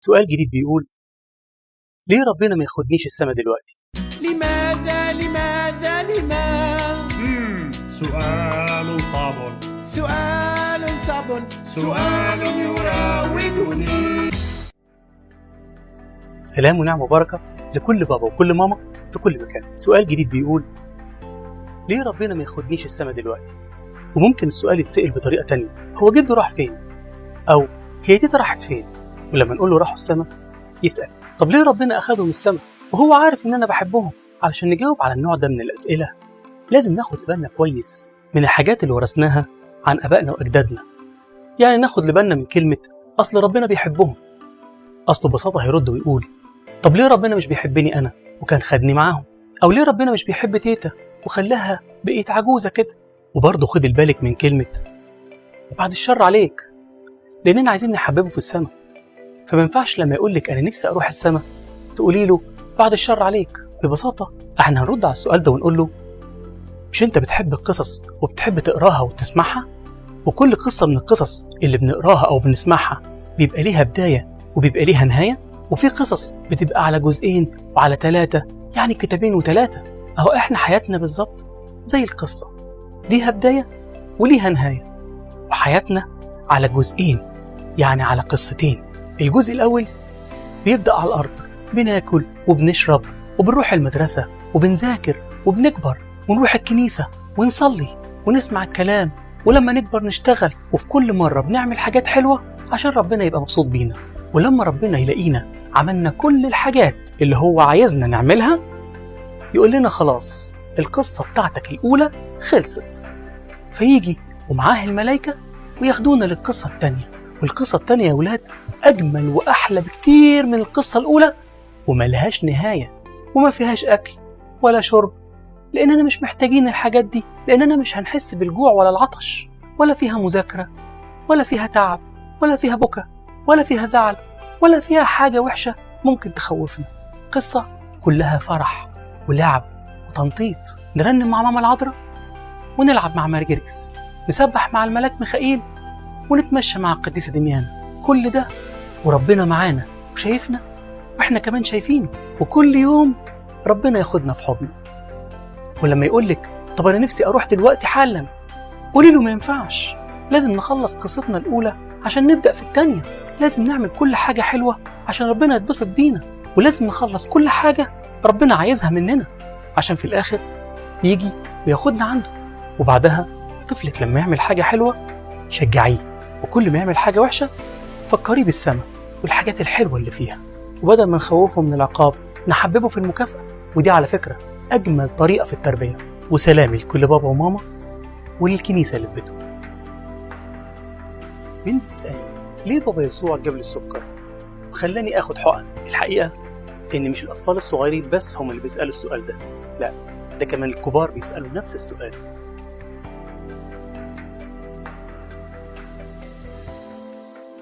سؤال جديد بيقول: ليه ربنا ما ياخدنيش السما دلوقتي؟ لماذا لماذا لماذا؟ سؤال صعب، سؤال صعب، سؤال يراودني. سلام ونعم وبركة لكل بابا وكل ماما في كل مكان. سؤال جديد بيقول: ليه ربنا ما ياخدنيش السما دلوقتي؟ وممكن السؤال يتسأل بطريقة تانية: هو جده راح فين؟ أو هي تيتا راحت فين؟ ولما نقول له راحوا السما يسأل: طب ليه ربنا أخدهم السما وهو عارف إن أنا بحبهم؟ علشان نجاوب على النوع ده من الأسئلة لازم ناخد بالنا كويس من الحاجات اللي ورثناها عن أبائنا وأجدادنا. يعني ناخد بالنا من كلمة أصل ربنا بيحبهم. أصله ببساطة هيرد ويقول: طب ليه ربنا مش بيحبني أنا وكان خدني معاهم؟ أو ليه ربنا مش بيحب تيتا وخلاها بقيت عجوزة كده؟ وبرضه خد بالك من كلمة بعد الشر عليك، لأننا عايزين نحببه في السما. فما ينفعش لما يقولك أنا نفسي أروح السما تقولي له بعد الشر عليك. ببساطة احنا هنرد على السؤال ده ونقول له: مش انت بتحب القصص وبتحب تقراها وتسمعها؟ وكل قصة من القصص اللي بنقراها أو بنسمعها بيبقى ليها بداية وبيبقى ليها نهاية، وفي قصص بتبقى على جزئين وعلى 3، يعني كتابين و3. أهو احنا حياتنا بالظبط زي القصة، ليها بداية وليها نهاية، وحياتنا على جزئين يعني على قصتين. الجزء الأول بيبدأ على الأرض، بناكل وبنشرب وبنروح المدرسة وبنذاكر وبنكبر ونروح الكنيسة ونصلي ونسمع الكلام، ولما نكبر نشتغل، وفي كل مرة بنعمل حاجات حلوة عشان ربنا يبقى مبسوط بينا. ولما ربنا يلاقينا عملنا كل الحاجات اللي هو عايزنا نعملها يقول لنا خلاص القصة بتاعتك الأولى خلصت، فيجي ومعاه الملائكة وياخدونا للقصة التانية. والقصة التانية يا ولاد أجمل وأحلى بكتير من القصة الأولى، وملهاش نهاية وما فيهاش أكل ولا شرب، لأننا مش محتاجين الحاجات دي، لأننا مش هنحس بالجوع ولا العطش، ولا فيها مذاكرة ولا فيها تعب ولا فيها بكا ولا فيها زعل ولا فيها حاجة وحشة ممكن تخوفنا. قصة كلها فرح ولعب وتنطيط، نرنم مع ماما العذراء ونلعب مع مارجريس، نسبح مع الملاك ميخائيل ونتمشى مع القديسة دميانة. كل ده وربنا معانا وشايفنا واحنا كمان شايفينه، وكل يوم ربنا ياخدنا في حضنه. ولما يقولك طب انا نفسي اروح دلوقتي حالا، قولي له ما ينفعش، لازم نخلص قصتنا الاولى عشان نبدأ في التانية. لازم نعمل كل حاجة حلوة عشان ربنا يتبسط بينا، ولازم نخلص كل حاجة ربنا عايزها مننا عشان في الاخر يجي وياخدنا عنده. وبعدها طفلك لما يعمل حاجة حلوة شجعيه، وكل ما يعمل حاجة وحشة فكريه بالسماء والحاجات الحلوة اللي فيها، وبدل ما نخوفه من العقاب نحببه في المكافأة. ودي على فكرة أجمل طريقة في التربية. وسلامي لكل بابا وماما وللكنيسة اللي في بيتهم. بنت تسألني ليه بابا يسوع جاب لي السكر وخلاني آخد حقن؟ الحقيقة إن مش الأطفال الصغيرين بس هم اللي بيسألوا السؤال ده، لا، ده كمان الكبار بيسألوا نفس السؤال.